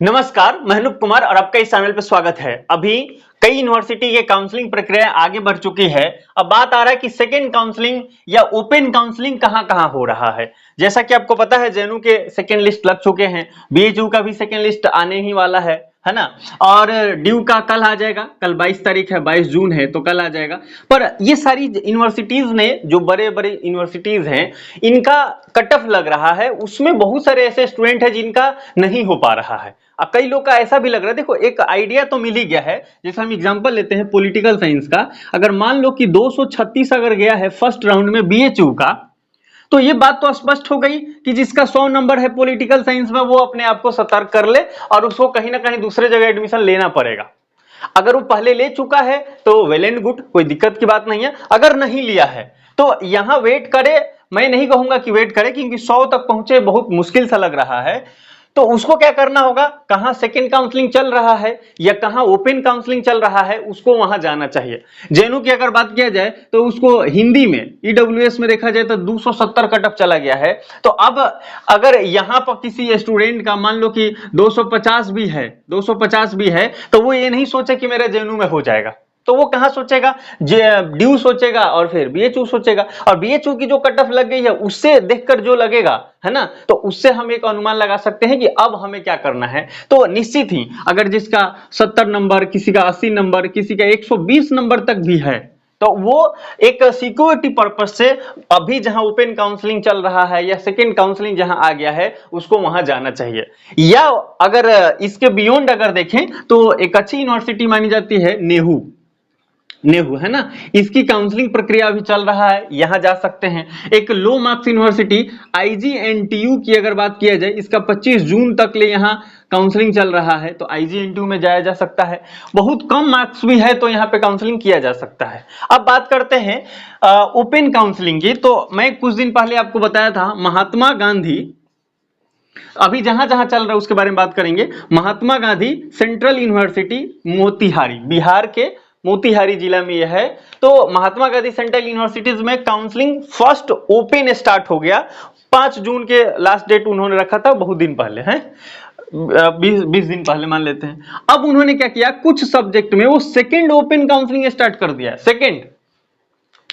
नमस्कार, मैं अनूप कुमार और आपका इस चैनल पे स्वागत है। अभी कई यूनिवर्सिटी के काउंसलिंग प्रक्रिया आगे बढ़ चुकी है। अब बात आ रहा है कि सेकेंड काउंसलिंग या ओपन काउंसलिंग कहां-कहां हो रहा है। जैसा कि आपको पता है जेएनयू के सेकेंड लिस्ट लग चुके हैं, बीएचयू का भी सेकेंड लिस्ट आने ही वाला है ना। और ड्यू का कल आ जाएगा, कल 22 तारीख है, 22 जून है तो कल आ जाएगा। पर ये सारी यूनिवर्सिटीज ने जो बड़े-बड़े यूनिवर्सिटीज हैं, इनका कट ऑफ लग रहा है, उसमें बहुत सारे ऐसे स्टूडेंट हैं जिनका नहीं हो पा रहा है। अब कई लोग का ऐसा भी लग रहा है, देखो एक आइडिया तो मिल ही गया है। जैसे हम एग्जांपल लेते हैं पॉलिटिकल साइंस का, अगर मान लो कि 236 अगर गया है फर्स्ट राउंड में बीएचयू का, तो ये बात तो स्पष्ट हो गई कि जिसका 100 नंबर है पॉलिटिकल साइंस में वो अपने आप को सतर्क कर ले और उसको कहीं ना कहीं दूसरे जगह एडमिशन लेना पड़ेगा। अगर वो पहले ले चुका है तो वेल एंड गुड, कोई दिक्कत की बात नहीं है। अगर नहीं लिया है तो यहां वेट करे, मैं नहीं कहूंगा कि वेट करे क्योंकि 100 तक पहुंचे बहुत मुश्किल सा लग रहा है। तो उसको क्या करना होगा, कहां सेकेंड काउंसलिंग चल रहा है या कहां ओपन काउंसलिंग चल रहा है, उसको वहां जाना चाहिए। जेएनयू की अगर बात किया जाए तो उसको हिंदी में ईडब्ल्यूएस में देखा जाए तो 270 कट ऑफ चला गया है। तो अब अगर यहां पर किसी स्टूडेंट का मान लो कि 250 भी है, 250 भी है, तो वो ये नहीं सोचे कि मेरा जेएनयू में हो जाएगा। तो वो कहां सोचेगा, ड्यू सोचेगा और फिर बीएचयू सोचेगा। और बीएचयू की जो कट ऑफ लग गई है उससे देखकर जो लगेगा है ना, तो उससे हम एक अनुमान लगा सकते हैं कि अब हमें क्या करना है। तो निश्चित ही अगर जिसका 70 नंबर, किसी का 80 नंबर, किसी का 120 नंबर तक भी है, तो वो एक सिक्योरिटी पर्पस से अभी जहां ओपन काउंसलिंग चल रहा है या सेकेंड काउंसलिंग जहां आ गया है उसको वहां जाना चाहिए। या अगर इसके बियॉन्ड अगर देखें तो एक अच्छी यूनिवर्सिटी मानी जाती है नेहरू है ना, इसकी काउंसलिंग प्रक्रिया अभी चल रहा है, यहां जा सकते हैं। एक लो मार्क्स यूनिवर्सिटी आईजीएनटीयू की अगर बात किया जाए, इसका 25 जून तक ले यहां काउंसलिंग चल रहा है, तो आईजीएनटीयू में जाया जा सकता है। बहुत कम मार्क्स भी है तो यहां पे काउंसलिंग किया जा सकता है। अब बात करते हैं ओपन काउंसलिंग की। तो मैं कुछ दिन पहले आपको बताया था महात्मा गांधी, अभी जहां जहां चल रहा है उसके बारे में बात करेंगे। महात्मा गांधी सेंट्रल यूनिवर्सिटी मोतिहारी, बिहार के मोतिहारी जिला में यह है। तो महात्मा गांधी सेंट्रल यूनिवर्सिटीज में काउंसलिंग फर्स्ट ओपन स्टार्ट हो गया। 5 जून के लास्ट डेट उन्होंने रखा था, बहुत दिन पहले है, 20 दिन पहले मान लेते हैं। अब उन्होंने क्या किया, कुछ सब्जेक्ट में वो सेकेंड ओपन काउंसलिंग स्टार्ट कर दिया, सेकेंड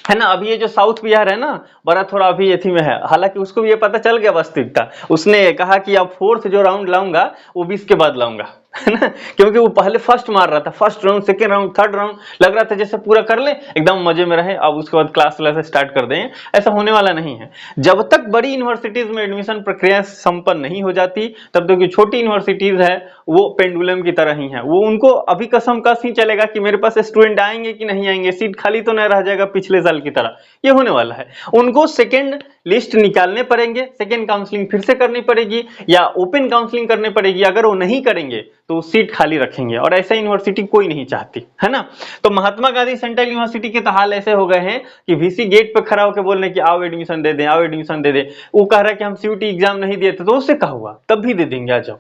है ना। अभी ये जो साउथ बिहार है ना, बड़ा थोड़ा अभी एथी में है, हालांकि उसको भी ये पता चल गया वास्तविकता। उसने कहा कि अब फोर्थ जो राउंड लाऊंगा वो 20 के बाद लाऊंगा, है ना, क्योंकि वो पहले फर्स्ट मार रहा था, first round, second round, third round, लग रहा था जैसे पूरा कर ले एकदम मजे में रहे, अब उसके बाद क्लास स्टार्ट कर दें। ऐसा होने वाला नहीं है। जब तक बड़ी यूनिवर्सिटीज में एडमिशन प्रक्रिया संपन्न नहीं हो जाती तब तक जो छोटी यूनिवर्सिटीज है वो पेंडुलम की तरह ही है। वो उनको अभी कसम कस ही चलेगा कि मेरे पास स्टूडेंट आएंगे कि नहीं आएंगे, सीट खाली तो नहीं रह जाएगा पिछले साल की तरह, ये होने वाला है। उनको सेकेंड लिस्ट निकालने पड़ेंगे, सेकेंड काउंसलिंग फिर से करनी पड़ेगी या ओपन काउंसलिंग करनी पड़ेगी। अगर वो नहीं करेंगे तो सीट खाली रखेंगे और ऐसा यूनिवर्सिटी कोई नहीं चाहती, है ना। तो महात्मा गांधी सेंट्रल यूनिवर्सिटी के तो हाल ऐसे हो गए हैं कि वीसी गेट पे खड़ा होकर बोल रहे कि आओ एडमिशन दे दें, आओ एडमिशन दे दें। वो कह रहा है कि हम सीयूटी एग्जाम नहीं दिए थे, तो उससे क्या हुआ, तब भी दे देंगे, आ जाओ।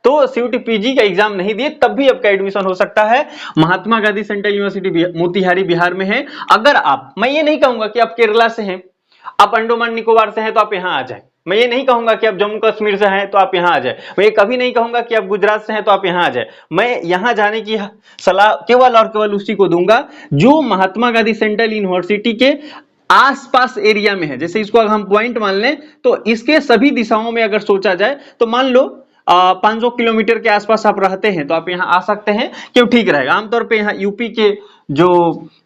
तो सीयूटी पीजी का एग्जाम नहीं दिए तब भी आपका एडमिशन हो सकता है। महात्मा गांधी सेंट्रल यूनिवर्सिटी मोतिहारी बिहार में है। अगर आप, मैं ये नहीं कहूंगा कि आप केरला से हैं, आप अंडमान निकोबार से हैं तो आप यहां आ जाए। मैं ये नहीं कहूंगा कि आप जम्मू कश्मीर से हैं तो आप यहां आ जाए। मैं ये कभी नहीं कहूंगा कि आप गुजरात से हैं तो आप यहां आ जाए। मैं यहां जाने की सलाह केवल और केवल उसी को दूंगा जो महात्मा गांधी सेंट्रल यूनिवर्सिटी के आसपास एरिया में है। जैसे इसको अगर हम पॉइंट मान लें तो इसके सभी दिशाओं में अगर सोचा जाए तो मान लो 500 किलोमीटर के आसपास आप रहते हैं तो आप यहाँ आ सकते हैं, क्यों ठीक रहेगा। आमतौर पे यहाँ यूपी के जो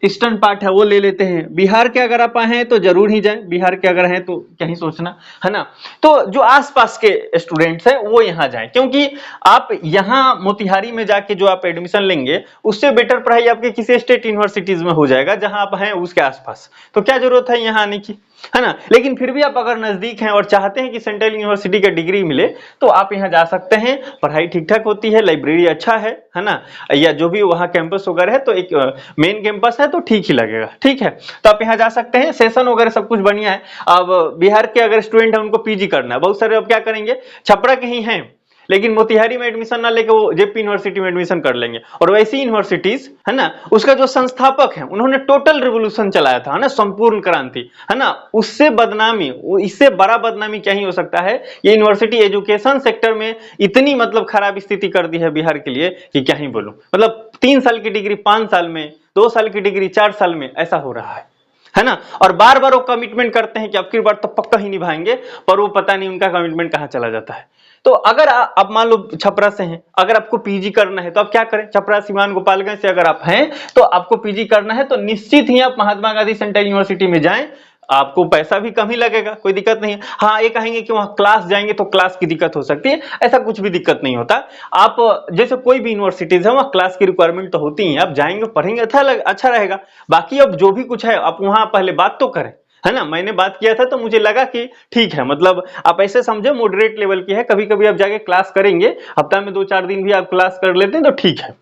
ईस्टर्न पार्ट है वो ले लेते हैं। बिहार के अगर आप आए तो जरूर ही जाएं, बिहार के अगर हैं तो क्या ही सोचना, है ना। तो जो आसपास के स्टूडेंट्स हैं वो यहाँ जाएं, क्योंकि आप यहाँ मोतिहारी में जाके जो आप एडमिशन लेंगे उससे बेटर पढ़ाई आपके किसी स्टेट यूनिवर्सिटीज में हो जाएगा जहां आप हैं उसके आसपास। तो क्या जरूरत है यहाँ आने की, है ना। लेकिन फिर भी आप अगर नजदीक हैं और चाहते हैं कि सेंट्रल यूनिवर्सिटी का डिग्री मिले तो आप यहाँ जा सकते हैं। पढ़ाई ठीक ठाक होती है, लाइब्रेरी अच्छा है ना, या जो भी वहाँ कैंपस वगैरह है तो एक मेन कैंपस है तो ठीक ही लगेगा, ठीक है। तो आप यहाँ जा सकते हैं, सेशन वगैरह सब कुछ बढ़िया है। अब बिहार के अगर स्टूडेंट है उनको पीजी करना है, बहुत सारे अब क्या करेंगे छपरा के ही हैं लेकिन मोतिहारी में एडमिशन ना लेके वो जेपी यूनिवर्सिटी में एडमिशन कर लेंगे। और वैसी यूनिवर्सिटीज है ना, उसका जो संस्थापक है उन्होंने टोटल रिवोल्यूशन चलाया था, है ना, संपूर्ण क्रांति, है ना, उससे बदनामी, इससे बड़ा बदनामी क्या ही हो सकता है। ये यूनिवर्सिटी एजुकेशन सेक्टर में इतनी मतलब खराब स्थिति कर दी है बिहार के लिए कि क्या ही बोलूं। मतलब 3 साल की डिग्री 5 साल में, 2 साल की डिग्री 4 साल में, ऐसा हो रहा है ना। और बार बार वो कमिटमेंट करते हैं कि अब की बार तो पक्का ही निभाएंगे, पर वो पता नहीं उनका कमिटमेंट कहां चला जाता है। तो अगर आप मान लो छपरा से हैं, अगर आपको पीजी करना है तो आप क्या करें, छपरा, सीवान, गोपालगंज से अगर आप हैं तो आपको पीजी करना है तो निश्चित ही आप महात्मा गांधी सेंट्रल यूनिवर्सिटी में जाएं। आपको पैसा भी कम ही लगेगा, कोई दिक्कत नहीं है। हाँ, ये कहेंगे कि वहां क्लास जाएंगे तो क्लास की दिक्कत हो सकती है, ऐसा कुछ भी दिक्कत नहीं होता। आप जैसे कोई भी यूनिवर्सिटीज है वहां क्लास की रिक्वायरमेंट तो होती है, आप जाएंगे पढ़ेंगे, अच्छा रहेगा। बाकी अब जो भी कुछ है आप वहां पहले बात तो करें, है ना। मैंने बात किया था तो मुझे लगा कि ठीक है, मतलब आप ऐसे समझे मॉडरेट लेवल की है, कभी कभी आप जाके क्लास करेंगे, हफ्ता में 2-4 दिन भी आप क्लास कर लेते हैं तो ठीक है।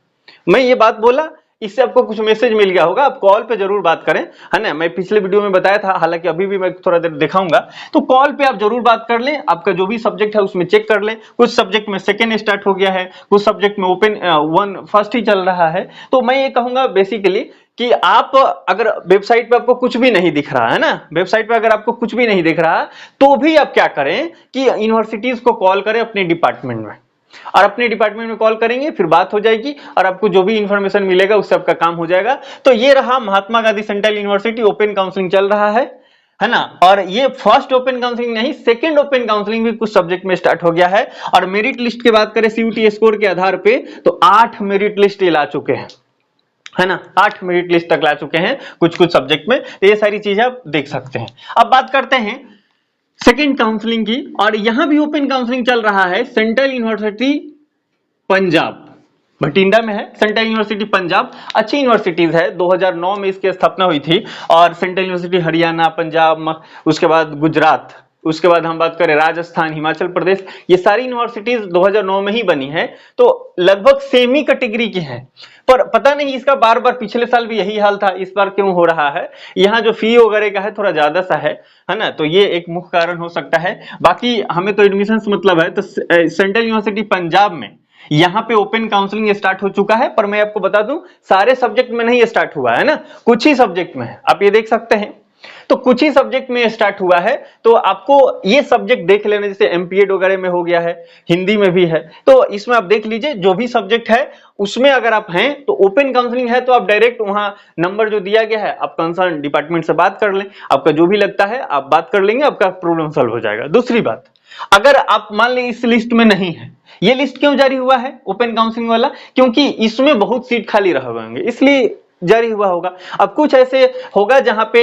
मैं ये बात बोला, इससे आपको कुछ मैसेज मिल गया होगा। आप कॉल पे जरूर बात करें, है ना। मैं पिछले वीडियो में बताया था, हालांकि अभी भी मैं थोड़ा देर दिखाऊंगा। तो कॉल पे आप जरूर बात कर लें, आपका जो भी सब्जेक्ट है उसमें चेक कर लें। कुछ सब्जेक्ट में सेकेंड स्टार्ट हो गया है, कुछ सब्जेक्ट में ओपन 1 फर्स्ट ही चल रहा है। तो मैं ये कहूंगा बेसिकली कि आप अगर वेबसाइट पे आपको कुछ भी नहीं दिख रहा है ना, वेबसाइट पे अगर आपको कुछ भी नहीं दिख रहा तो भी आप क्या करें कि यूनिवर्सिटीज को कॉल करें अपने डिपार्टमेंट में, और अपने डिपार्टमेंट में कॉल करेंगे, फिर बात हो जाएगी और आपको जो भी इंफॉर्मेशन मिलेगा उससे आपका काम हो जाएगा। तो ये रहा Mahatma Gandhi central university, open counselling चल रहा है ना। और ये फर्स्ट ओपन काउंसलिंग नहीं, सेकंड ओपन काउंसलिंग भी कुछ सब्जेक्ट में स्टार्ट हो गया है। और मेरिट लिस्ट की बात करें सीयूटी स्कोर के आधार पे तो 8 मेरिट लिस्ट ला चुके हैं, है ना। 8 मेरिट लिस्ट तक ला चुके हैं कुछ कुछ सब्जेक्ट में। तो ये सारी चीजें आप देख सकते हैं। अब बात करते हैं सेकेंड काउंसलिंग की, और यहां भी ओपन काउंसलिंग चल रहा है। सेंट्रल यूनिवर्सिटी पंजाब, भटिंडा में है सेंट्रल यूनिवर्सिटी पंजाब, अच्छी यूनिवर्सिटीज है। 2009 में इसकी स्थापना हुई थी। और सेंट्रल यूनिवर्सिटी हरियाणा, पंजाब, उसके बाद गुजरात, उसके बाद हम बात करें राजस्थान, हिमाचल प्रदेश, ये सारी यूनिवर्सिटीज 2009 में ही बनी है। तो लगभग सेम ही कैटेगरी की है। पर पता नहीं इसका बार बार, पिछले साल भी यही हाल था, इस बार क्यों हो रहा है। यहाँ जो फी वगैरह का है थोड़ा ज्यादा सा है ना। तो ये एक मुख्य कारण हो सकता है। बाकी हमें तो एडमिशन मतलब है। तो सेंट्रल यूनिवर्सिटी पंजाब में यहाँ पे ओपन काउंसलिंग स्टार्ट हो चुका है। पर मैं आपको बता दूं सारे सब्जेक्ट में नहीं स्टार्ट हुआ है ना, कुछ ही सब्जेक्ट में है, आप ये देख सकते हैं। तो कुछ ही सब्जेक्ट में स्टार्ट हुआ है। तो आपको ये सब्जेक्ट देख लेना, जैसे एमपीएड वगैरह में हो गया है, हिंदी में भी है। तो इसमें आप देख लीजिए जो भी सब्जेक्ट है उसमें अगर आप हैं तो ओपन काउंसलिंग है तो आप डायरेक्ट वहां नंबर जो दिया गया है आप कंसर्न डिपार्टमेंट से बात कर लें, आपका जो भी लगता है आप बात कर लेंगे, आपका प्रॉब्लम सॉल्व हो जाएगा। दूसरी बात, अगर आप मान लें इस लिस्ट में नहीं है, ये लिस्ट क्यों जारी हुआ है ओपन काउंसलिंग वाला, क्योंकि इसमें बहुत सीट खाली रह होंगे इसलिए जारी हुआ होगा। अब कुछ ऐसे होगा जहां पे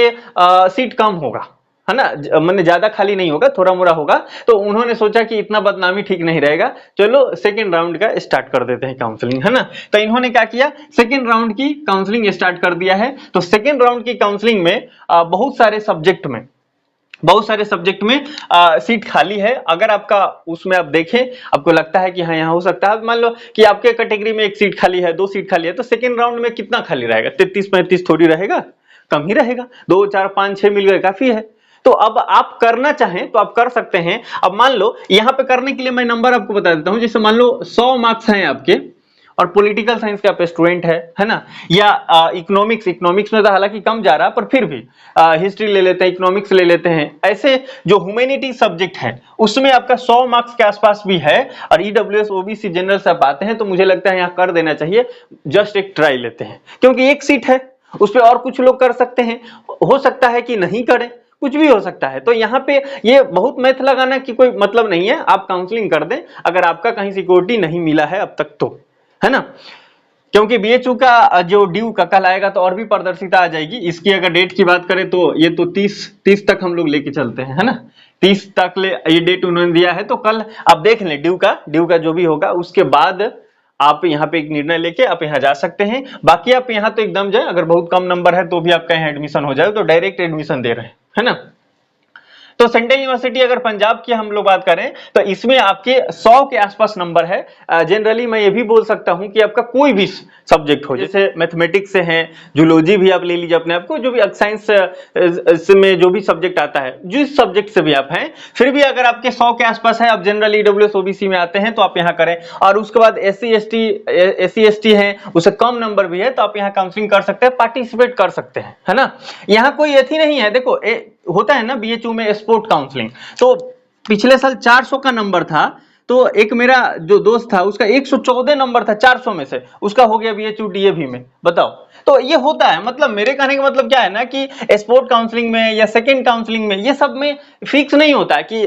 सीट कम होगा, है ना, मैंने ज्यादा खाली नहीं होगा, थोड़ा मोड़ा होगा। तो उन्होंने सोचा कि इतना बदनामी ठीक नहीं रहेगा, चलो सेकेंड राउंड का स्टार्ट कर देते हैं काउंसलिंग, है ना। तो इन्होंने क्या किया, सेकेंड राउंड की काउंसलिंग स्टार्ट कर दिया है। तो सेकेंड राउंड की काउंसलिंग में बहुत सारे सब्जेक्ट में सीट खाली है। अगर आपका उसमें आप देखें, आपको लगता है कि हाँ यहाँ हो सकता है, मान लो कि आपके कैटेगरी में 1 सीट खाली है, 2 सीट खाली है, तो सेकेंड राउंड में कितना खाली रहेगा, 33-35 थोड़ी रहेगा, कम ही रहेगा। 2, 4, 5, 6 मिल गए, काफी है। तो अब आप करना चाहें तो आप कर सकते हैं। अब मान लो यहाँ पे करने के लिए मैं नंबर आपको बता देता हूँ। जैसे मान लो 100 मार्क्स हैं आपके और पॉलिटिकल साइंस का आप स्टूडेंट है ना, या इकोनॉमिक्स में तो हालांकि कम जा रहा, पर फिर भी हिस्ट्री ले लेते हैं, इकोनॉमिक्स ले लेते हैं, ऐसे जो ह्यूमैनिटी सब्जेक्ट है उसमें आपका 100 मार्क्स के आसपास भी है और ईडब्ल्यूएस ओबीसी जनरल से आप आते हैं तो मुझे लगता है यहाँ कर देना चाहिए। जस्ट एक ट्राई लेते हैं, क्योंकि 1 सीट है, उस पर और कुछ लोग कर सकते हैं, हो सकता है कि नहीं करें, कुछ भी हो सकता है। तो यहाँ पे ये बहुत मैथ लगाना की कोई मतलब नहीं है, आप काउंसलिंग कर दें अगर आपका कहीं सिक्योरिटी नहीं मिला है अब तक तो, है ना। क्योंकि बीएचयू का जो ड्यू का कल आएगा तो और भी पारदर्शिता आ जाएगी। इसकी अगर डेट की बात करें तो ये तो 30 तक हम लोग लेके चलते हैं, है ना। 30 तक ले ये डेट उन्होंने दिया है। तो कल आप देख लें ड्यू का जो भी होगा, उसके बाद आप यहाँ पे एक निर्णय लेके आप यहाँ जा सकते हैं। बाकी आप यहाँ तो एकदम जाए, अगर बहुत कम नंबर है तो भी आपका यहाँ एडमिशन हो जाए, तो डायरेक्ट एडमिशन दे रहे हैं, है ना। तो सेंट्रल यूनिवर्सिटी अगर पंजाब की हम लोग बात करें तो इसमें आपके 100 के आसपास नंबर है। जनरली मैं ये भी बोल सकता हूं कि आपका कोई भी सब्जेक्ट हो, जैसे मैथमेटिक्स से है, जूलॉजी भी आप ले लीजिए अपने आप को, जो भी साइंस में जो भी सब्जेक्ट आता है, जिस सब्जेक्ट से भी आप हैं, फिर भी अगर आपके 100 के आसपास है, आप जनरली ईडब्ल्यूएस ओबीसी में आते हैं तो आप यहाँ करें। और उसके बाद एससी एसटी है, उससे कम नंबर भी है तो आप यहाँ काउंसलिंग कर सकते हैं, पार्टिसिपेट कर सकते हैं, है ना। यहाँ कोई अथी नहीं है, देखो होता है ना बीएचयू में स्पोर्ट काउंसलिंग, तो पिछले साल 400 का नंबर था, तो एक मेरा जो दोस्त था उसका 114 नंबर था 400 में से, उसका हो गया बीएचयू डीएवी में, बताओ। तो ये होता है, मतलब मेरे कहने का मतलब क्या है ना कि स्पोर्ट काउंसलिंग में या सेकंड काउंसलिंग में ये सब में फिक्स नहीं होता है कि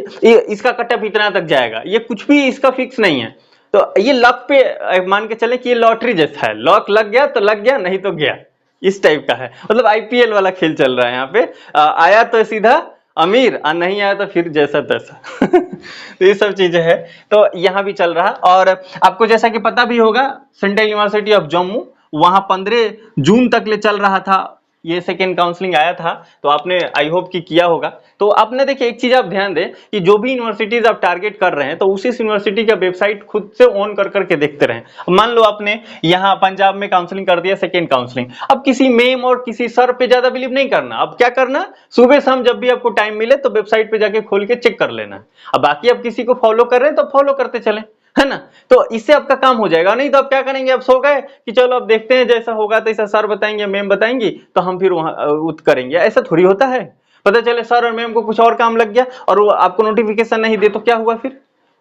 इसका कटअप इतना तक जाएगा, ये कुछ भी इसका फिक्स नहीं है। तो ये लक पे मान के चले कि ये लॉटरी जैसा है, लॉक लग गया तो लग गया, नहीं तो गया, इस टाइप का है। मतलब आईपीएल वाला खेल चल रहा है यहाँ पे, आया तो सीधा अमीर और नहीं आया तो फिर जैसा तैसा तो ये सब चीजें हैं, तो यहाँ भी चल रहा। और आपको जैसा कि पता भी होगा सेंट्रल यूनिवर्सिटी ऑफ जम्मू, वहां 15 जून तक ले चल रहा था, ये सेकेंड काउंसलिंग आया था, तो आपने आई होप कि किया होगा। तो आपने देखिए एक चीज आप ध्यान दें कि जो भी यूनिवर्सिटीज आप टारगेट कर रहे हैं तो उसी यूनिवर्सिटी का वेबसाइट खुद से ऑन कर करके देखते रहें। मान लो आपने यहाँ पंजाब में काउंसलिंग कर दिया, सेकेंड काउंसलिंग, अब किसी मेम और किसी सर पे ज्यादा बिलीव नहीं करना। अब क्या करना, सुबह शाम जब भी आपको टाइम मिले तो वेबसाइट पे जाके खोल के चेक कर लेना। अब बाकी आप किसी को फॉलो कर रहे हैं तो फॉलो करते चले, है ना। तो इससे आपका काम हो जाएगा। नहीं तो आप क्या करेंगे, आप सो गए कि चलो अब देखते हैं जैसा होगा तैसा सर बताएंगे मैम बताएंगी तो हम फिर वहां करेंगे। ऐसा थोड़ी होता है। पता चले सर और मैम को कुछ और काम लग गया और वो आपको नोटिफिकेशन नहीं दे तो क्या हुआ, फिर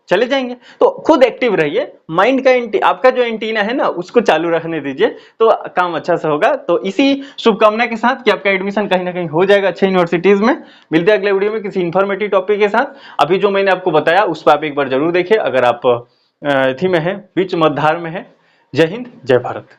चले जाएंगे। तो खुद एक्टिव रहिए, माइंड का आपका जो एंटीना है ना उसको चालू रखने दीजिए, तो काम अच्छा से होगा। तो इसी शुभकामना के साथ कि आपका एडमिशन कहीं ना कहीं हो जाएगा अच्छे यूनिवर्सिटीज में। मिलते हैं अगले वीडियो में किसी इंफॉर्मेटिव टॉपिक के साथ। अभी जो मैंने आपको बताया उस पर आप एक बार जरूर देखिए, अगर आप थी में है, बीच मध्यार में है। जय हिंद, जय भारत।